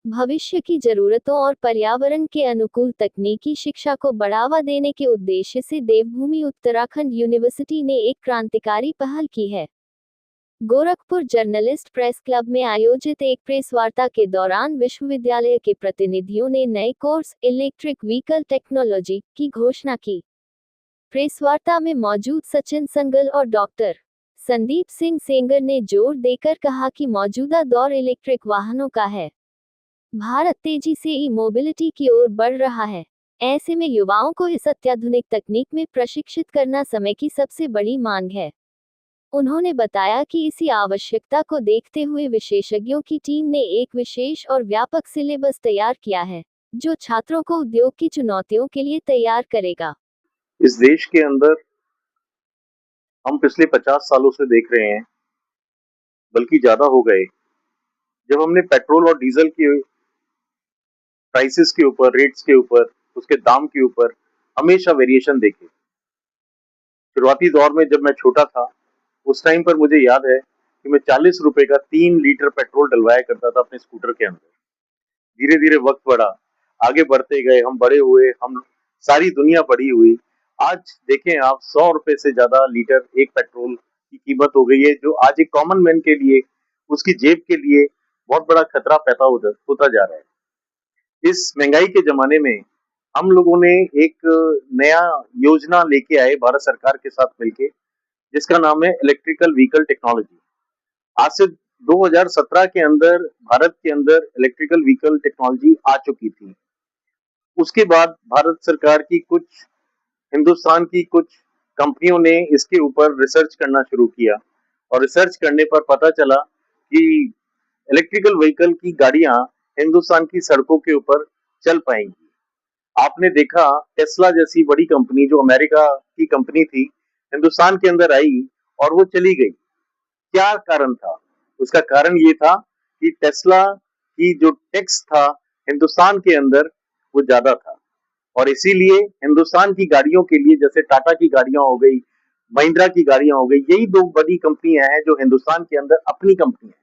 भविष्य की जरूरतों और पर्यावरण के अनुकूल तकनीकी शिक्षा को बढ़ावा देने के उद्देश्य से देवभूमि उत्तराखंड यूनिवर्सिटी ने एक क्रांतिकारी पहल की है। गोरखपुर जर्नलिस्ट प्रेस क्लब में आयोजित एक प्रेस वार्ता के दौरान विश्वविद्यालय के प्रतिनिधियों ने नए कोर्स इलेक्ट्रिक व्हीकल टेक्नोलॉजी की घोषणा की। प्रेस वार्ता में मौजूद सचिन संगल और डॉक्टर संदीप सिंह सेंगर ने जोर देकर कहा कि मौजूदा दौर इलेक्ट्रिक वाहनों का है। भारत तेजी से ई मोबिलिटी की ओर बढ़ रहा है। ऐसे में युवाओं को इस अत्याधुनिक तकनीक में प्रशिक्षित करना समय की सबसे बड़ी मांग है। उन्होंने बताया कि इसी आवश्यकता को देखते हुए विशेषज्ञों की टीम ने एक विशेष और व्यापक सिलेबस तैयार किया है, जो छात्रों को उद्योग की चुनौतियों के लिए तैयार करेगा। इस देश के अंदर हम पिछले 50 सालों से देख रहे हैं, बल्कि ज्यादा हो गए, जब हमने पेट्रोल और डीजल के प्राइसेस के ऊपर, रेट्स के ऊपर, उसके दाम के ऊपर हमेशा वेरिएशन देखे। शुरुआती दौर में जब मैं छोटा था, उस टाइम पर मुझे याद है कि मैं 40 रुपए का 3 लीटर पेट्रोल डलवाया करता था अपने स्कूटर के अंदर। धीरे धीरे वक्त बढ़ा, आगे बढ़ते गए, हम बड़े हुए, हम सारी दुनिया बड़ी हुई। आज देखें आप, 100 रुपए से ज्यादा लीटर एक पेट्रोल की कीमत हो गई है, जो आज एक कॉमन मैन के लिए, उसकी जेब के लिए बहुत बड़ा खतरा पैदा होता जा रहा है। इस महंगाई के जमाने में हम लोगों ने एक नया योजना लेके आए भारत सरकार के साथ मिलके, जिसका नाम है इलेक्ट्रिकल व्हीकल टेक्नोलॉजी। आज से 2017 के अंदर भारत के अंदर इलेक्ट्रिकल व्हीकल टेक्नोलॉजी आ चुकी थी। उसके बाद भारत सरकार की कुछ, हिंदुस्तान की कुछ कंपनियों ने इसके ऊपर रिसर्च करना शुरू किया, और रिसर्च करने पर पता चला कि इलेक्ट्रिकल व्हीकल की गाड़ियां हिंदुस्तान की सड़कों के ऊपर चल पाएंगी। आपने देखा, टेस्ला जैसी बड़ी कंपनी जो अमेरिका की कंपनी थी, हिंदुस्तान के अंदर आई और वो चली गई। क्या कारण था? उसका कारण ये था कि टेस्ला की जो टैक्स था हिंदुस्तान के अंदर, वो ज्यादा था, और इसीलिए हिंदुस्तान की गाड़ियों के लिए, जैसे टाटा की गाड़ियां हो गई, महिंद्रा की गाड़ियां हो गई, यही दो बड़ी कंपनियां हैं जो हिंदुस्तान के अंदर अपनी कंपनी है।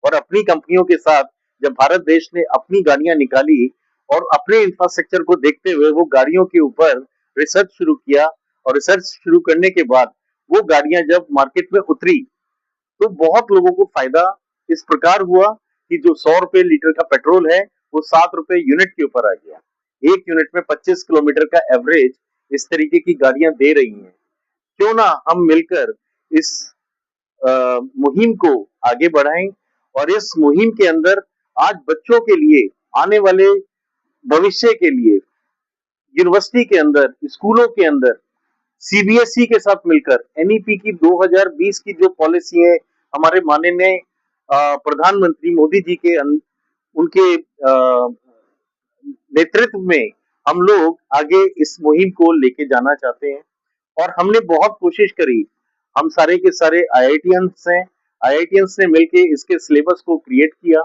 और अपनी कंपनियों के साथ जब भारत देश ने अपनी गाड़ियां निकाली और अपने इंफ्रास्ट्रक्चर को देखते हुए वो गाड़ियों के ऊपर रिसर्च शुरू किया, और रिसर्च शुरू करने के बाद वो गाड़ियां जब मार्केट में उतरी, तो बहुत लोगों को फायदा इस प्रकार हुआ कि जो 100 रुपए लीटर का पेट्रोल है, वो 7 रुपए यूनिट के ऊपर आ गया। एक यूनिट में 25 किलोमीटर का एवरेज इस तरीके की गाड़ियां दे रही हैं। क्यों ना हम मिलकर इस मुहिम को आगे बढ़ाएं, और इस मुहिम के अंदर आज बच्चों के लिए, आने वाले भविष्य के लिए, यूनिवर्सिटी के अंदर, स्कूलों के अंदर सीबीएसई के साथ मिलकर एनईपी की 2020 की जो पॉलिसी है, हमारे माननीय प्रधानमंत्री मोदी जी के उनके नेतृत्व में हम लोग आगे इस मुहिम को लेके जाना चाहते हैं। और हमने बहुत कोशिश करी, हम सारे के सारे आईआईटियंस हैं, आईआईटियंस ने मिलके इसके सिलेबस को क्रिएट किया,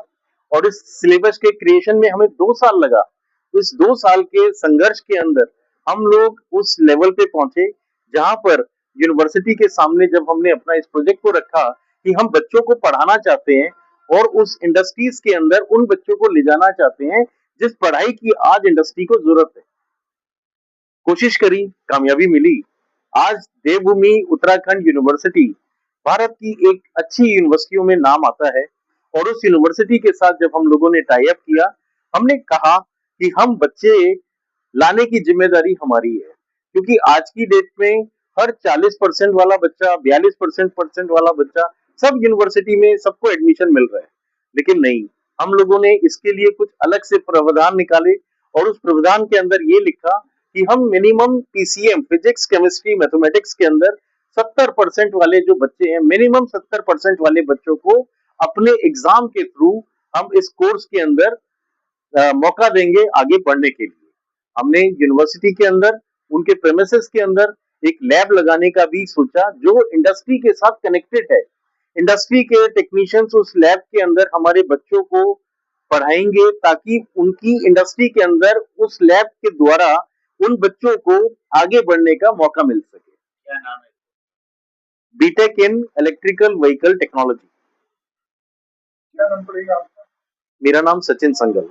और इस सिलेबस के क्रिएशन में हमें 2 साल लगा। तो इस 2 साल के संघर्ष के अंदर हम लोग उस लेवल पे पहुंचे जहां पर यूनिवर्सिटी के सामने जब हमने अपना इस प्रोजेक्ट को रखा कि हम बच्चों को पढ़ाना चाहते हैं और उस इंडस्ट्रीज के अंदर उन बच्चों को ले जाना चाहते हैं जिस पढ़ाई की आज इंडस्ट्री को जरूरत है। कोशिश करी, कामयाबी मिली। आज देवभूमि उत्तराखंड यूनिवर्सिटी भारत की एक अच्छी यूनिवर्सिटियों में नाम आता है, और उस यूनिवर्सिटी के साथ जब हम लोगों ने टाई अप किया, हमने कहा कि हम बच्चे लाने की जिम्मेदारी हमारी है, क्योंकि आज की डेट में हर 40% वाला बच्चा, 42% वाला बच्चा, सब यूनिवर्सिटी में सबको एडमिशन मिल रहा है। लेकिन नहीं, हम लोगों ने इसके लिए कुछ अलग से प्रावधान निकाले, और उस प्रावधान के अंदर ये लिखा कि हम minimum PCM, physics, chemistry, mathematics के अंदर 70% वाले जो बच्चे हैं, मिनिमम 70% वाले बच्चों को अपने एग्जाम के थ्रू हम इस कोर्स के अंदर मौका देंगे आगे बढ़ने के लिए। हमने यूनिवर्सिटी के अंदर, उनके प्रेमिसेस के अंदर एक लैब लगाने का भी सोचा, जो इंडस्ट्री के साथ कनेक्टेड है। इंडस्ट्री के टेक्नीशियंस उस लैब के अंदर हमारे बच्चों को पढ़ाएंगे, ताकि उनकी इंडस्ट्री के अंदर उस लैब के द्वारा उन बच्चों को आगे बढ़ने का मौका मिल सके। क्या नाम है? BTech in electrical vehicle technology. क्या नाम पड़ेगा आपका? मेरा नाम सचिन संगल।